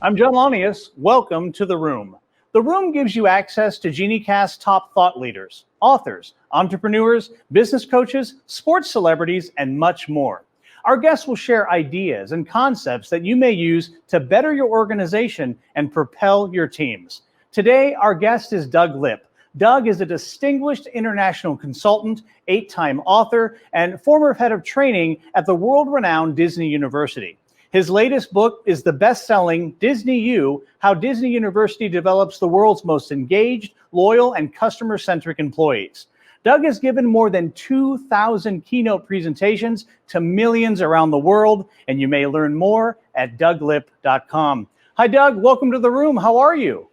I'm John Lonius. Welcome to The Room. The Room gives you access to Geniecast's top thought leaders, authors, entrepreneurs, business coaches, sports celebrities, and much more. Our guests will share ideas and concepts that you may use to better your organization and propel your teams. Today, our guest is Doug Lipp. Doug is a distinguished international consultant, 8-time author, and former head of training at the world-renowned Disney University. His latest book is the best-selling Disney U, How Disney University Develops the World's Most Engaged, Loyal, and Customer-Centric Employees. Doug has given more than 2,000 keynote presentations to millions around the world, and you may learn more at douglipp.com. Hi, Doug. Welcome to The Room. How are you?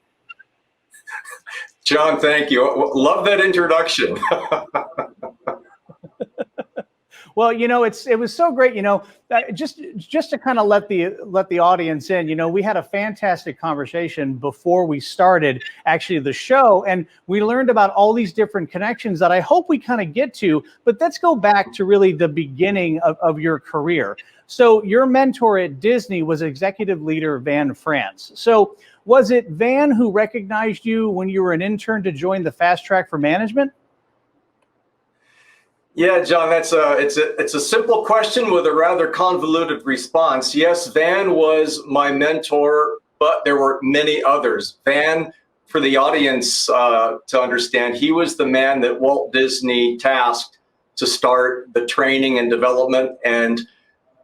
John, thank you. Love that introduction. Well, you know, it was so great, you know, just to kind of let the audience in, you know, we had a fantastic conversation before we started actually the show, and we learned about all these different connections that I hope we kind of get to, but let's go back to really the beginning of your career. So your mentor at Disney was executive leader Van France. So was it Van who recognized you when you were an intern to join the Fast Track for Management? Yeah, John, it's a simple question with a rather convoluted response. Yes, Van was my mentor, but there were many others. Van, for the audience to understand, he was the man that Walt Disney tasked to start the training and development and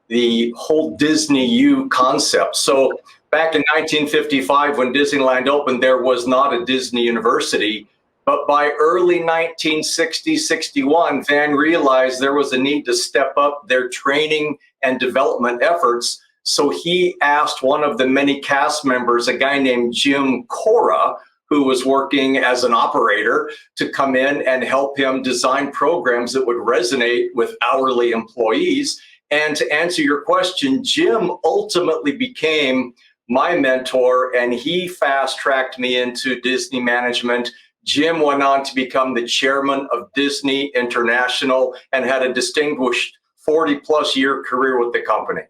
the whole Disney U concept. So back in 1955, when Disneyland opened, there was not a Disney University. But by early 1960-61, Van realized there was a need to step up their training and development efforts. So he asked one of the many cast members, a guy named Jim Cora, who was working as an operator, to come in and help him design programs that would resonate with hourly employees. And to answer your question, Jim ultimately became my mentor, and he fast-tracked me into Disney management. Jim went on to become the chairman of Disney International and had a distinguished 40-plus year career with the company.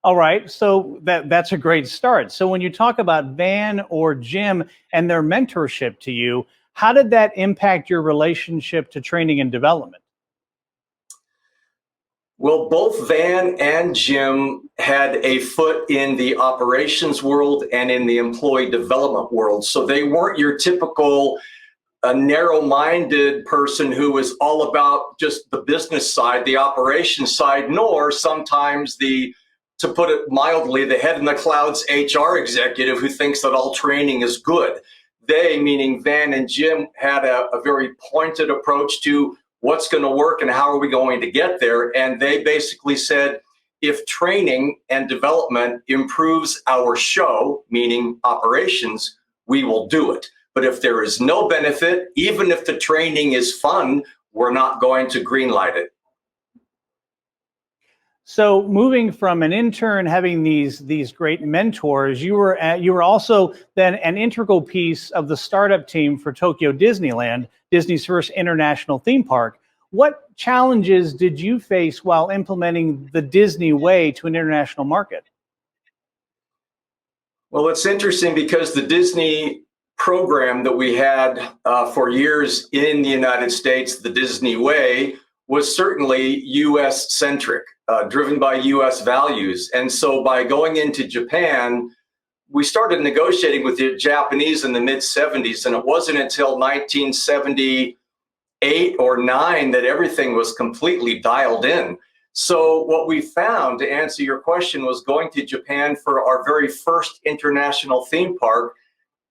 All right, so that's a great start. So when you talk about Van or Jim and their mentorship to you, how did that impact your relationship to training and development? Well, both Van and Jim had a foot in the operations world and in the employee development world. So they weren't your typical narrow-minded person who was all about just the business side, the operations side, nor sometimes to put it mildly, the head in the clouds HR executive who thinks that all training is good. They, meaning Van and Jim, had a very pointed approach to what's going to work and how are we going to get there. And they basically said, if training and development improves our show, meaning operations, we will do it. But if there is no benefit, even if the training is fun, we're not going to greenlight it. So moving from an intern, having these great mentors, you were also then an integral piece of the startup team for Tokyo Disneyland, Disney's first international theme park. What challenges did you face while implementing the Disney way to an international market? Well, it's interesting because the Disney program that we had for years in the United States, the Disney way, was certainly US centric, driven by US values. And so by going into Japan, we started negotiating with the Japanese in the mid-70s, and it wasn't until 1978 or 9 that everything was completely dialed in. So what we found, to answer your question, was going to Japan for our very first international theme park.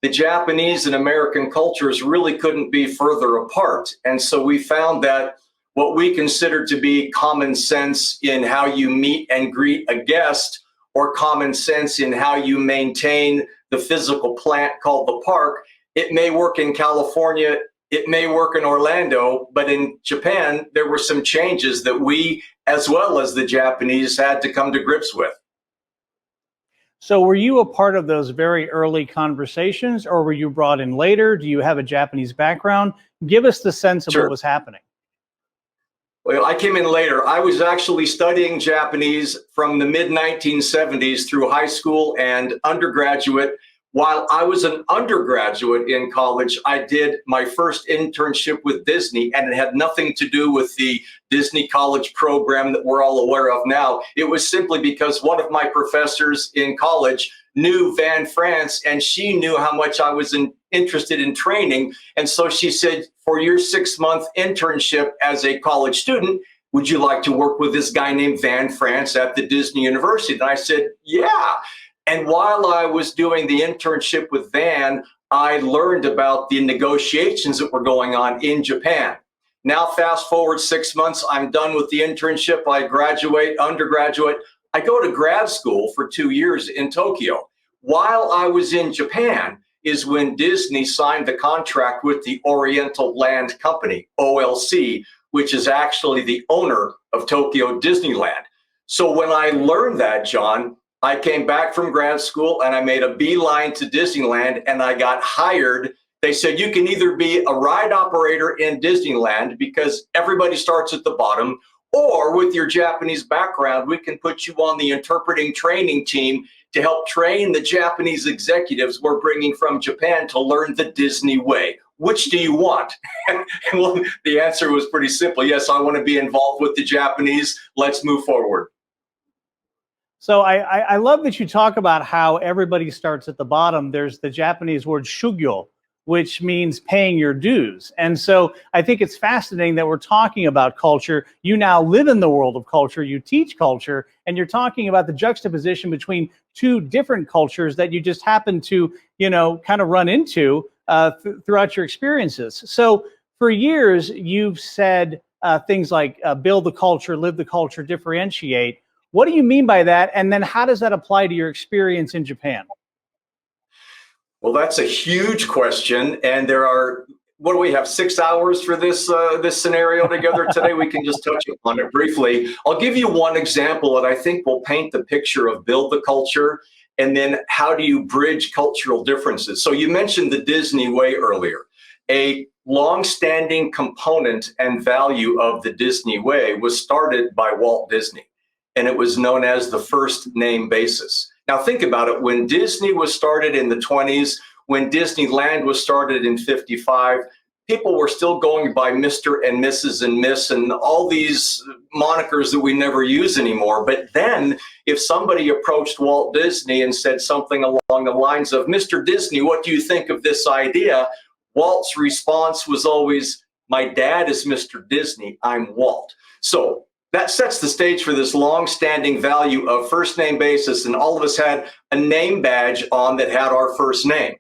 The Japanese and American cultures really couldn't be further apart. And so we found that what we considered to be common sense in how you meet and greet a guest, or common sense in how you maintain the physical plant called the park, it may work in California, it may work in Orlando, but in Japan, there were some changes that we, as well as the Japanese, had to come to grips with. So were you a part of those very early conversations, or were you brought in later? Do you have a Japanese background? Give us the sense of Sure. what was happening. Well, I came in later. I was actually studying Japanese from the mid-1970s through high school and undergraduate. While I was an undergraduate in college, I did my first internship with Disney, and it had nothing to do with the Disney college program that we're all aware of now. It was simply because one of my professors in college knew Van France, and she knew how much I was interested in training. And so she said, for your 6-month internship as a college student, would you like to work with this guy named Van France at the Disney University? And I said, yeah. And while I was doing the internship with Van, I learned about the negotiations that were going on in Japan. Now, fast forward 6 months, I'm done with the internship. I graduate, undergraduate. I go to grad school for 2 years in Tokyo. While I was in Japan is when Disney signed the contract with the Oriental Land Company, OLC, which is actually the owner of Tokyo Disneyland. So when I learned that, John, I came back from grad school and I made a beeline to Disneyland and I got hired. They said, you can either be a ride operator in Disneyland because everybody starts at the bottom, or with your Japanese background, we can put you on the interpreting training team to help train the Japanese executives we're bringing from Japan to learn the Disney way. Which do you want? And well, the answer was pretty simple. Yes, I want to be involved with the Japanese. Let's move forward. So I love that you talk about how everybody starts at the bottom. There's the Japanese word shugyo, which means paying your dues. And so I think it's fascinating that we're talking about culture. You now live in the world of culture, you teach culture, and you're talking about the juxtaposition between two different cultures that you just happen to, kind of run into throughout your experiences. So for years, you've said things like build the culture, live the culture, differentiate. What do you mean by that? And then how does that apply to your experience in Japan? Well, that's a huge question. And there are, what do we have, 6 hours for this scenario together today? We can just touch upon it briefly. I'll give you one example that I think will paint the picture of build the culture, and then how do you bridge cultural differences? So you mentioned the Disney way earlier. A long-standing component and value of the Disney way was started by Walt Disney, and it was known as the first name basis. Now think about it, when Disney was started in the 20s, when Disneyland was started in 55, people were still going by Mr. and Mrs. and Miss and all these monikers that we never use anymore. But then if somebody approached Walt Disney and said something along the lines of, Mr. Disney, what do you think of this idea? Walt's response was always, my dad is Mr. Disney, I'm Walt. So that sets the stage for this long-standing value of first name basis, and all of us had a name badge on that had our first name.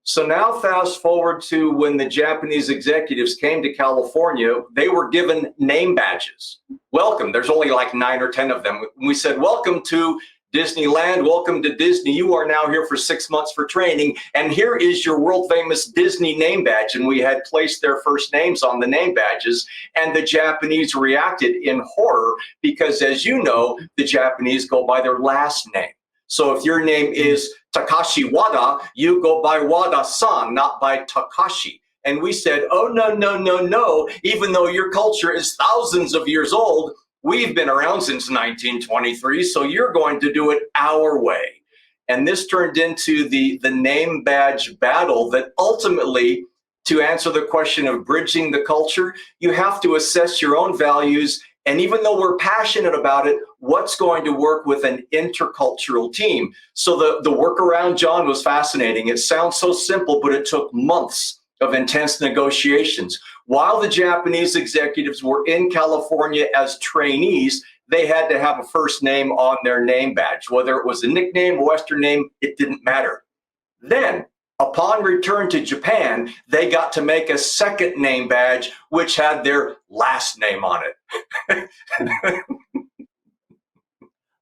So now fast forward to when the Japanese executives came to California, they were given name badges. Welcome, there's only like 9 or 10 of them. We said, welcome to Disneyland, welcome to Disney. You are now here for 6 months for training, and here is your world famous Disney name badge. And we had placed their first names on the name badges, and the Japanese reacted in horror because, as you know, the Japanese go by their last name. So if your name is Takashi Wada, you go by Wada-san, not by Takashi. And we said, oh, no, no, no, no. Even though your culture is thousands of years old, we've been around since 1923, so you're going to do it our way. And this turned into the name badge battle that ultimately, to answer the question of bridging the culture, you have to assess your own values. And even though we're passionate about it, what's going to work with an intercultural team? So the workaround, John, was fascinating. It sounds so simple, but it took months of intense negotiations. While the Japanese executives were in California as trainees, they had to have a first name on their name badge. Whether it was a nickname, a Western name, it didn't matter. Then, upon return to Japan, they got to make a second name badge, which had their last name on it.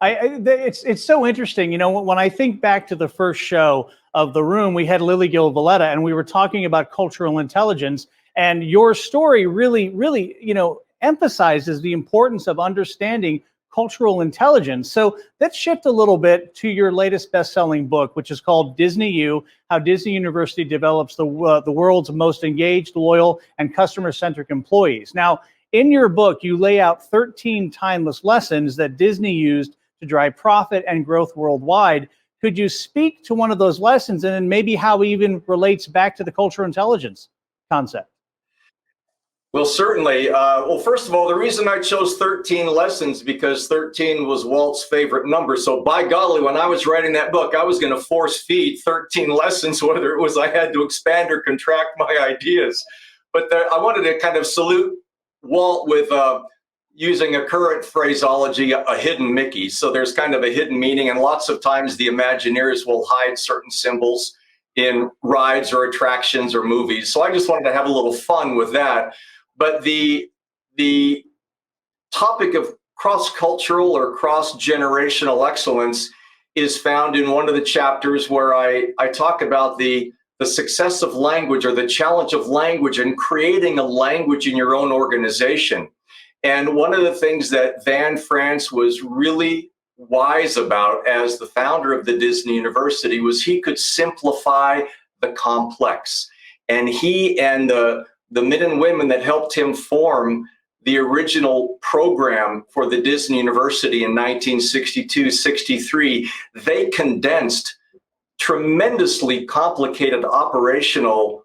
It's so interesting. You know, when I think back to the first show of The Room, we had Lily Gil Valletta, and we were talking about cultural intelligence. And your story really, emphasizes the importance of understanding cultural intelligence. So let's shift a little bit to your latest best-selling book, which is called Disney U: How Disney University Develops the World's Most Engaged, Loyal, and Customer-Centric Employees. Now, In your book, you lay out 13 timeless lessons that Disney used to drive profit and growth worldwide. Could you speak to one of those lessons and then maybe how it even relates back to the cultural intelligence concept? Well, certainly. Well, first of all, the reason I chose 13 lessons because 13 was Walt's favorite number. So by golly, when I was writing that book, I was going to force feed 13 lessons, whether it was I had to expand or contract my ideas. But I wanted to kind of salute Walt with using a current phraseology, a hidden Mickey. So there's kind of a hidden meaning, and lots of times the Imagineers will hide certain symbols in rides or attractions or movies. So I just wanted to have a little fun with that. But the topic of cross-cultural or cross-generational excellence is found in one of the chapters where I talk about the success of language or the challenge of language and creating a language in your own organization. And one of the things that Van France was really wise about as the founder of the Disney University was he could simplify the complex. And he and the men and women that helped him form the original program for the Disney University in 1962-63, they condensed tremendously complicated operational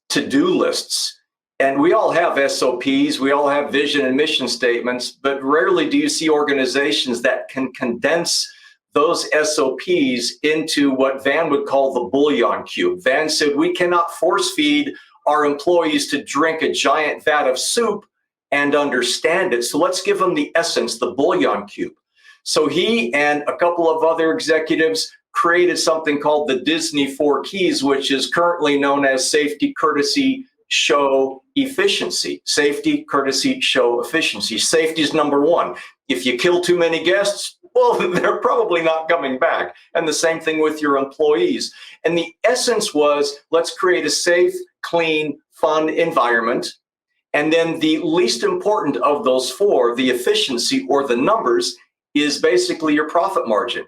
to-do lists. And we all have SOPs, we all have vision and mission statements, but rarely do you see organizations that can condense those SOPs into what Van would call the bouillon cube. Van said, we cannot force feed our employees to drink a giant vat of soup and understand it. So let's give them the essence, the bouillon cube. So he and a couple of other executives created something called the Disney Four Keys, which is currently known as safety, courtesy, show, efficiency. Safety, courtesy, show, efficiency. Safety is number one. If you kill too many guests, well, they're probably not coming back. And the same thing with your employees. And the essence was, let's create a safe, clean, fun environment. And then the least important of those four, the efficiency or the numbers, is basically your profit margin.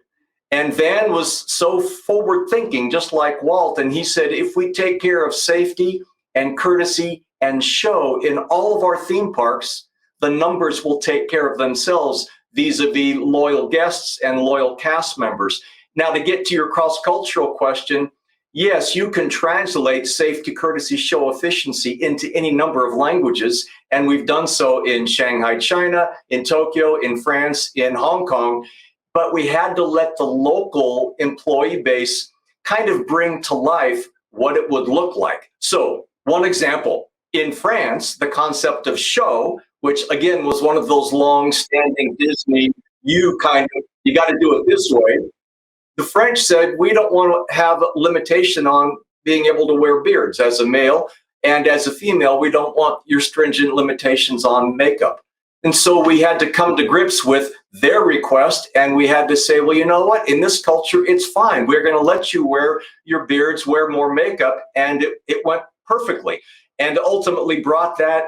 And Van was so forward thinking, just like Walt, and he said, if we take care of safety and courtesy and show in all of our theme parks, the numbers will take care of themselves vis-a-vis loyal guests and loyal cast members. Now, to get to your cross-cultural question, yes, you can translate safety, courtesy, show, efficiency into any number of languages, and we've done so in Shanghai, China, in Tokyo, in France, in Hong Kong, but we had to let the local employee base kind of bring to life what it would look like. So, one example, in France, the concept of show, which again was one of those long-standing Disney, you got to do it this way. The French said, we don't want to have a limitation on being able to wear beards as a male, and as a female, we don't want your stringent limitations on makeup. And so we had to come to grips with their request, and we had to say, well, you know what? In this culture, it's fine. We're going to let you wear your beards, wear more makeup, and it went perfectly. And ultimately brought that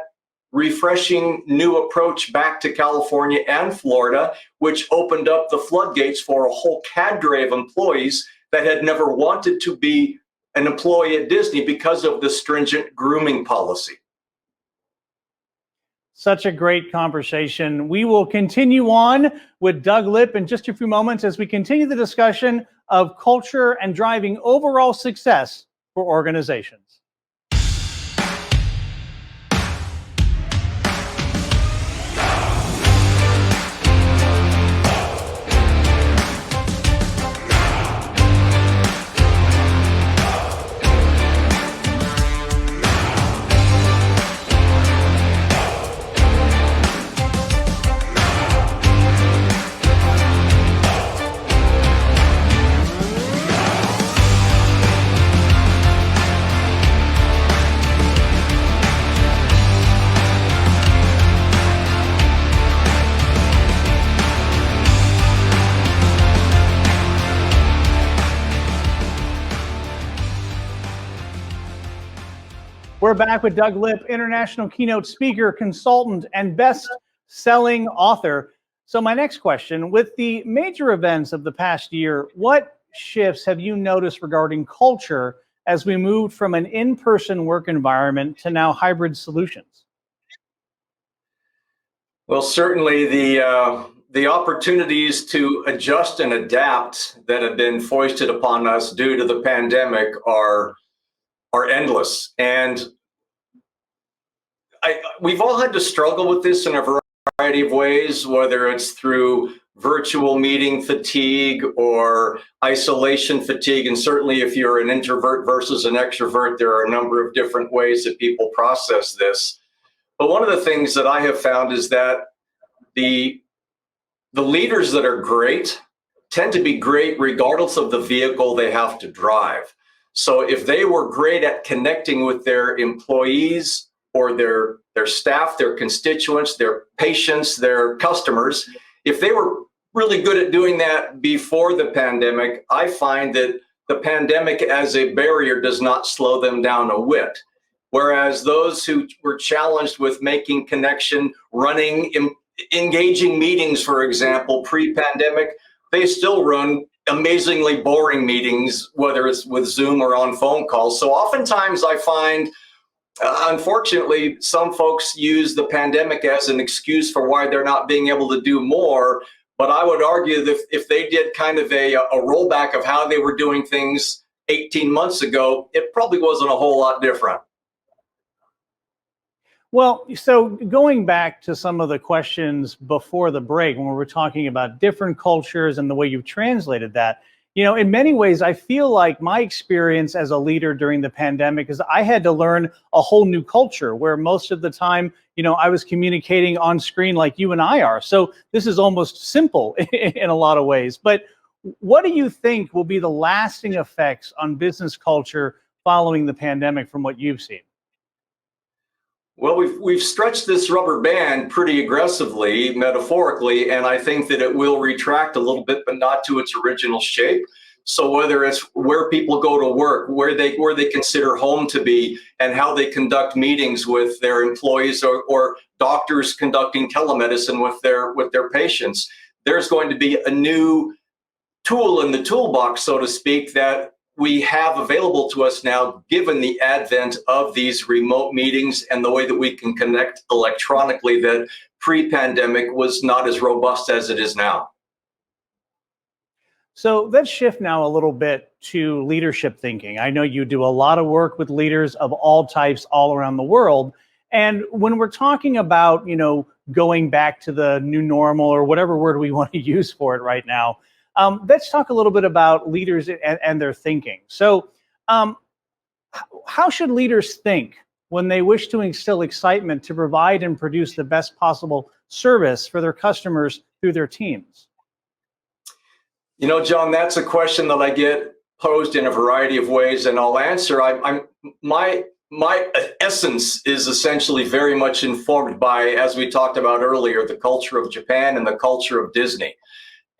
refreshing new approach back to California and Florida, which opened up the floodgates for a whole cadre of employees that had never wanted to be an employee at Disney because of the stringent grooming policy. Such a great conversation. We will continue on with Doug Lipp in just a few moments as we continue the discussion of culture and driving overall success for organizations. We're back with Doug Lipp, international keynote speaker, consultant, and best-selling author. So my next question, with the major events of the past year, what shifts have you noticed regarding culture as we moved from an in-person work environment to now hybrid solutions? Well, certainly the opportunities to adjust and adapt that have been foisted upon us due to the pandemic are endless. And we've all had to struggle with this in a variety of ways, whether it's through virtual meeting fatigue or isolation fatigue. And certainly if you're an introvert versus an extrovert, there are a number of different ways that people process this. But one of the things that I have found is that the leaders that are great tend to be great regardless of the vehicle they have to drive. So if they were great at connecting with their employees or their staff, their constituents, their patients, their customers, if they were really good at doing that before the pandemic, I find that the pandemic as a barrier does not slow them down a whit. Whereas those who were challenged with making connection, running, engaging meetings, for example, pre-pandemic, they still run amazingly boring meetings, whether it's with Zoom or on phone calls. So oftentimes I find, unfortunately, some folks use the pandemic as an excuse for why they're not being able to do more. But I would argue that if they did kind of a rollback of how they were doing things 18 months ago, it probably wasn't a whole lot different. Well, so going back to some of the questions before the break, when we were talking about different cultures and the way you've translated that, in many ways, I feel like my experience as a leader during the pandemic is I had to learn a whole new culture where most of the time, I was communicating on screen like you and I are. So this is almost simple in a lot of ways. But what do you think will be the lasting effects on business culture following the pandemic from what you've seen? Well, we've stretched this rubber band pretty aggressively, metaphorically, and I think that it will retract a little bit, but not to its original shape. So whether it's where people go to work, where they consider home to be, and how they conduct meetings with their employees, or doctors conducting telemedicine with their patients, there's going to be a new tool in the toolbox, so to speak, that we have available to us now, given the advent of these remote meetings and the way that we can connect electronically that pre-pandemic was not as robust as it is now. So let's shift now a little bit to leadership thinking. I know you do a lot of work with leaders of all types all around the world. And when we're talking about, going back to the new normal or whatever word we want to use for it right now, let's talk a little bit about leaders and their thinking. So how should leaders think when they wish to instill excitement to provide and produce the best possible service for their customers through their teams? John, that's a question that I get posed in a variety of ways, and I'll answer. My essence is essentially very much informed by, as we talked about earlier, the culture of Japan and the culture of Disney.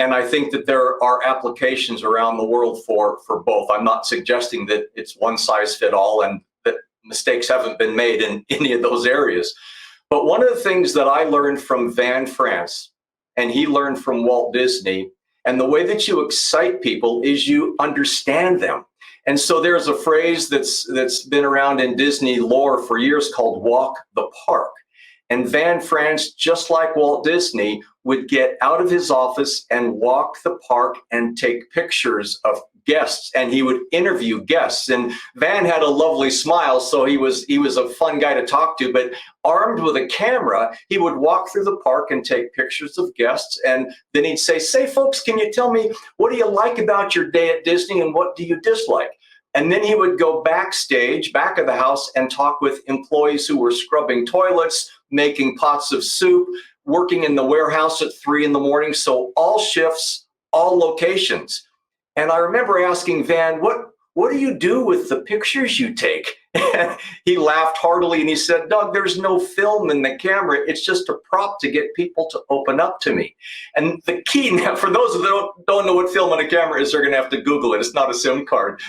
And I think that there are applications around the world for both. I'm not suggesting that it's one size fit all and that mistakes haven't been made in any of those areas. But one of the things that I learned from Van France, and he learned from Walt Disney, and the way that you excite people is you understand them. And so there's a phrase that's been around in Disney lore for years called walk the park. And Van France, just like Walt Disney, would get out of his office and walk the park and take pictures of guests, and he would interview guests. And Van had a lovely smile, so he was a fun guy to talk to, but armed with a camera, he would walk through the park and take pictures of guests. And then he'd say, folks, can you tell me, what do you like about your day at Disney and what do you dislike? And then he would go backstage, back of the house, and talk with employees who were scrubbing toilets, making pots of soup, working in the warehouse at 3 a.m. So all shifts, all locations. And I remember asking Van, what do you do with the pictures you take? And he laughed heartily and he said, Doug, there's no film in the camera. It's just a prop to get people to open up to me. And the key now, for those who don't know what film on a camera is, they're going to have to Google it. It's not a SIM card.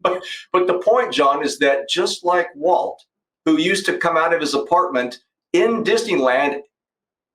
But the point, John, is that just like Walt, who used to come out of his apartment in Disneyland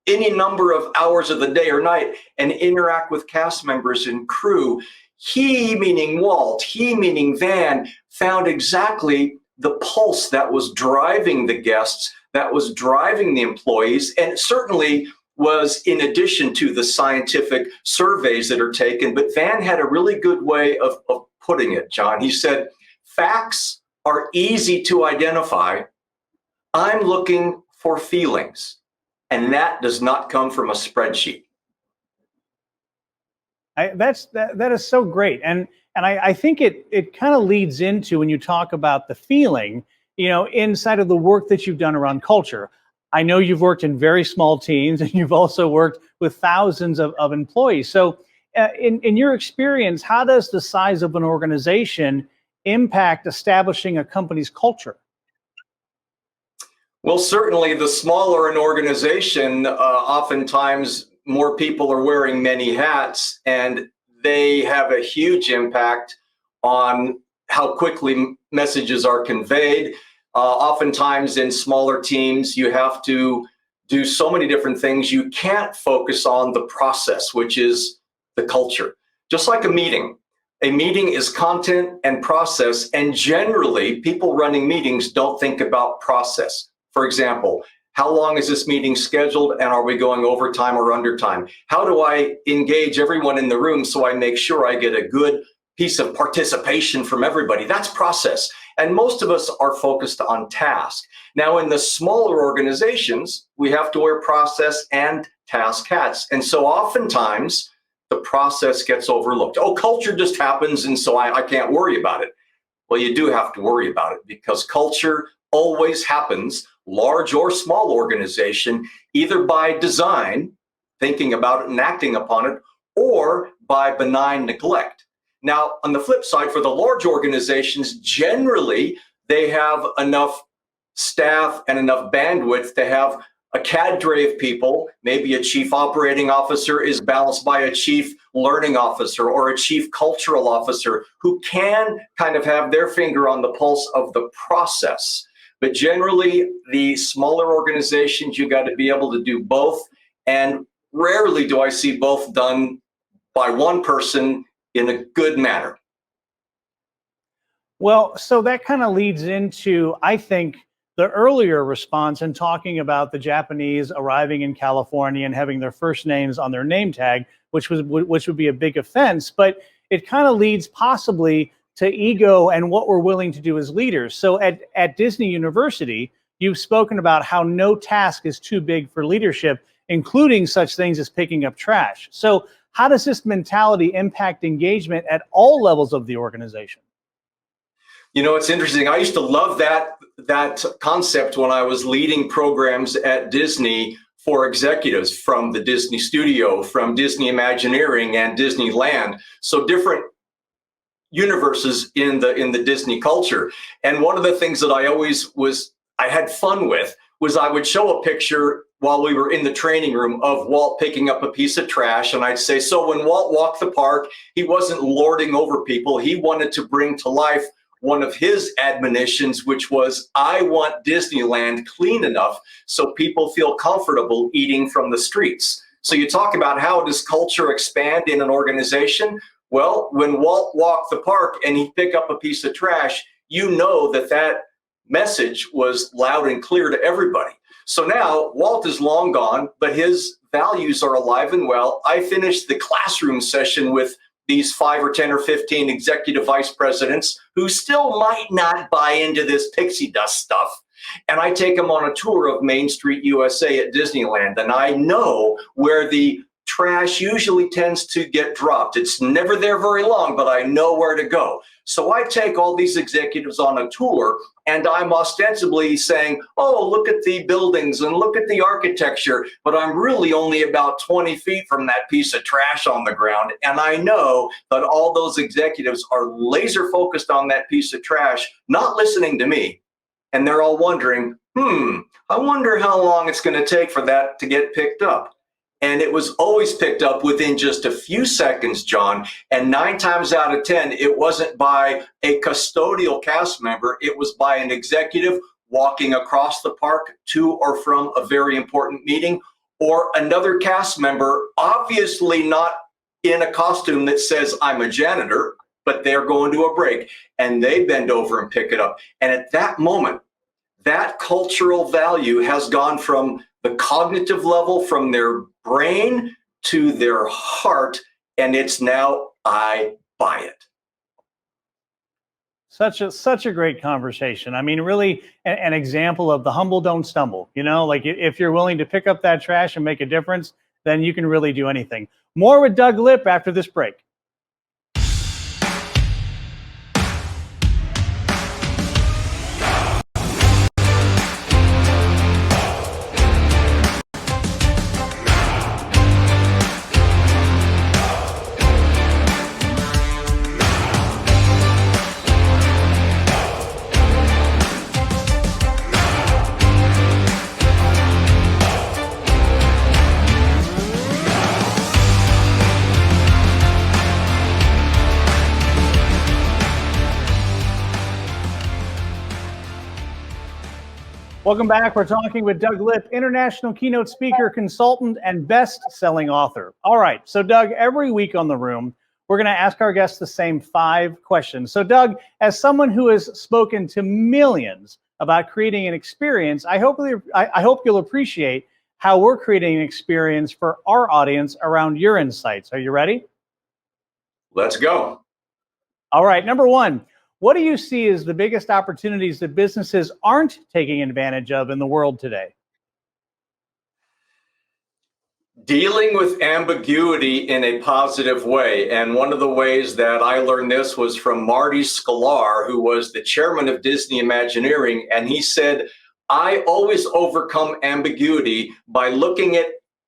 any number of hours of the day or night and interact with cast members and crew, he, meaning Walt, he, meaning Van, found exactly the pulse that was driving the guests, that was driving the employees, and certainly was in addition to the scientific surveys that are taken, but Van had a really good way of putting it, John. He said, facts are easy to identify. I'm looking for feelings, and that does not come from a spreadsheet. That is so great, and I think it kind of leads into when you talk about the feeling, inside of the work that you've done around culture. I know you've worked in very small teams, and you've also worked with thousands of employees. So, in your experience, how does the size of an organization impact establishing a company's culture? Well, certainly the smaller an organization, oftentimes more people are wearing many hats, and they have a huge impact on how quickly messages are conveyed. Oftentimes in smaller teams, you have to do so many different things. You can't focus on the process, which is the culture. Just like a meeting is content and process, and generally people running meetings don't think about process. For example, how long is this meeting scheduled, and are we going overtime or undertime? How do I engage everyone in the room so I make sure I get a good piece of participation from everybody? That's process. And most of us are focused on task. Now, in the smaller organizations, we have to wear process and task hats. And so oftentimes the process gets overlooked. Oh, culture just happens, and so I can't worry about it. Well, you do have to worry about it, because culture always happens, large or small organization, either by design, thinking about it and acting upon it, or by benign neglect. Now, on the flip side, for the large organizations, generally, they have enough staff and enough bandwidth to have a cadre of people. Maybe a chief operating officer is balanced by a chief learning officer or a chief cultural officer who can kind of have their finger on the pulse of the process. But generally, the smaller organizations, you got to be able to do both. And rarely do I see both done by one person in a good manner. Well, so that kind of leads into, I think, the earlier response in talking about the Japanese arriving in California and having their first names on their name tag, which would be a big offense. But it kind of leads possibly to ego and what we're willing to do as leaders. So at Disney University, you've spoken about how no task is too big for leadership, including such things as picking up trash. So how does this mentality impact engagement at all levels of the organization? It's interesting. I used to love that concept when I was leading programs at Disney for executives from the Disney Studio, from Disney Imagineering and Disneyland. So different universes in the Disney culture. And one of the things that I had fun with was I would show a picture while we were in the training room of Walt picking up a piece of trash. And I'd say, so when Walt walked the park, he wasn't lording over people. He wanted to bring to life one of his admonitions, which was, I want Disneyland clean enough so people feel comfortable eating from the streets. So you talk about how does culture expand in an organization? Well, when Walt walked the park and he'd pick up a piece of trash, you know that message was loud and clear to everybody. So now Walt is long gone, but his values are alive and well. I finished the classroom session with these 5 or 10 or 15 executive vice presidents who still might not buy into this pixie dust stuff. And I take them on a tour of Main Street USA at Disneyland. And I know where the trash usually tends to get dropped. It's never there very long, but I know where to go. So I take all these executives on a tour, and I'm ostensibly saying, oh, look at the buildings and look at the architecture, but I'm really only about 20 feet from that piece of trash on the ground. And I know that all those executives are laser focused on that piece of trash, not listening to me. And they're all wondering, I wonder how long it's going to take for that to get picked up. And it was always picked up within just a few seconds, John. And 9 times out of 10, it wasn't by a custodial cast member. It was by an executive walking across the park to or from a very important meeting, or another cast member, obviously not in a costume that says, I'm a janitor, but they're going to a break. And they bend over and pick it up. And at that moment, that cultural value has gone from the cognitive level, from their brain to their heart, and it's now I buy it. Such a great conversation. I mean, really an example of the humble don't stumble. You know, like if you're willing to pick up that trash and make a difference, then you can really do anything. More with Doug Lipp after this break. Welcome back. We're talking with Doug Lipp, international keynote speaker, consultant, and best-selling author. All right, so Doug, every week on The Room, we're going to ask our guests the same 5 questions. So Doug, as someone who has spoken to millions about creating an experience, I hope you'll appreciate how we're creating an experience for our audience around your insights. Are you ready? Let's go. All right, number 1. What do you see as the biggest opportunities that businesses aren't taking advantage of in the world today? Dealing with ambiguity in a positive way. And one of the ways that I learned this was from Marty Sklar, who was the chairman of Disney Imagineering. And he said, I always overcome ambiguity by looking at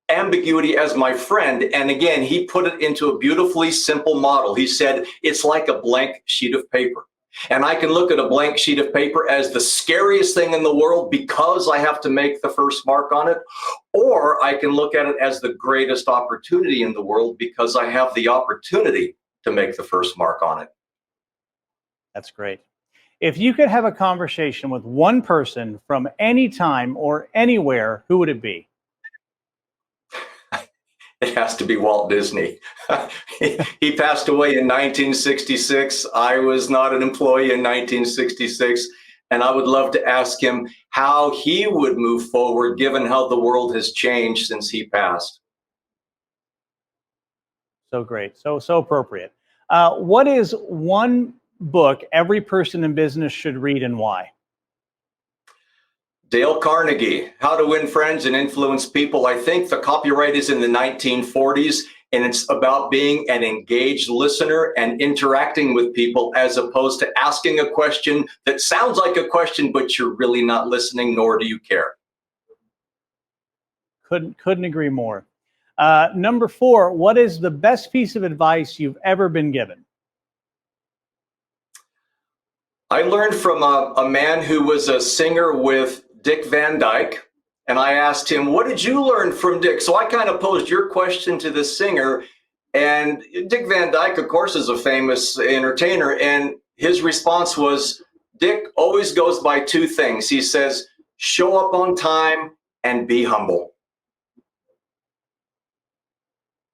ambiguity as my friend. And again, he put it into a beautifully simple model. He said, it's like a blank sheet of paper. And I can look at a blank sheet of paper as the scariest thing in the world because I have to make the first mark on it, or I can look at it as the greatest opportunity in the world because I have the opportunity to make the first mark on it. That's great. If you could have a conversation with one person from any time or anywhere, who would it be? It has to be Walt Disney. He passed away in 1966. I was not an employee in 1966. And I would love to ask him how he would move forward given how the world has changed since he passed. So great. So appropriate. What is one book every person in business should read and why? Dale Carnegie, How to Win Friends and Influence People. I think the copyright is in the 1940s, and it's about being an engaged listener and interacting with people as opposed to asking a question that sounds like a question, but you're really not listening, nor do you care. Couldn't agree more. Number 4, what is the best piece of advice you've ever been given? I learned from a man who was a singer with Dick Van Dyke, and I asked him, what did you learn from Dick? So I kind of posed your question to the singer, and Dick Van Dyke, of course, is a famous entertainer, and his response was, Dick always goes by 2 things. He says, show up on time and be humble.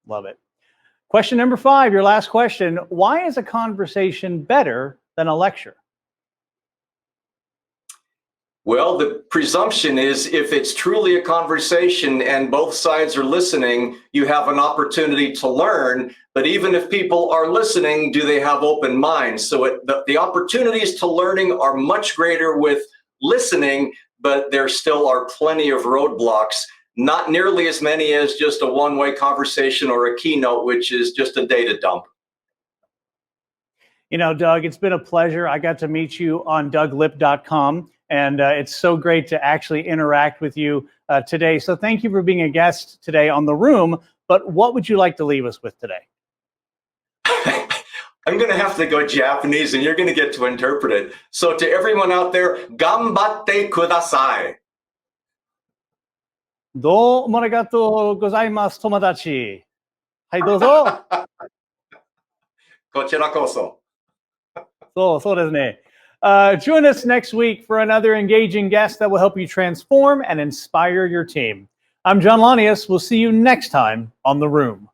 Love it. Question number 5, your last question. Why is a conversation better than a lecture? Well, the presumption is if it's truly a conversation and both sides are listening, you have an opportunity to learn. But even if people are listening, do they have open minds? So the opportunities to learning are much greater with listening, but there still are plenty of roadblocks, not nearly as many as just a one-way conversation or a keynote, which is just a data dump. You know, Doug, it's been a pleasure. I got to meet you on DougLipp.com. And it's so great to actually interact with you today. So thank you for being a guest today on The Room. But what would you like to leave us with today? I'm going to have to go Japanese, and you're going to get to interpret it. So to everyone out there, ganbatte kudasai. どうもありがとうございます、友達。はい、どうぞ。こちらこそ。そうですね。Join us next week for another engaging guest that will help you transform and inspire your team. I'm John Lanius. We'll see you next time on The Room.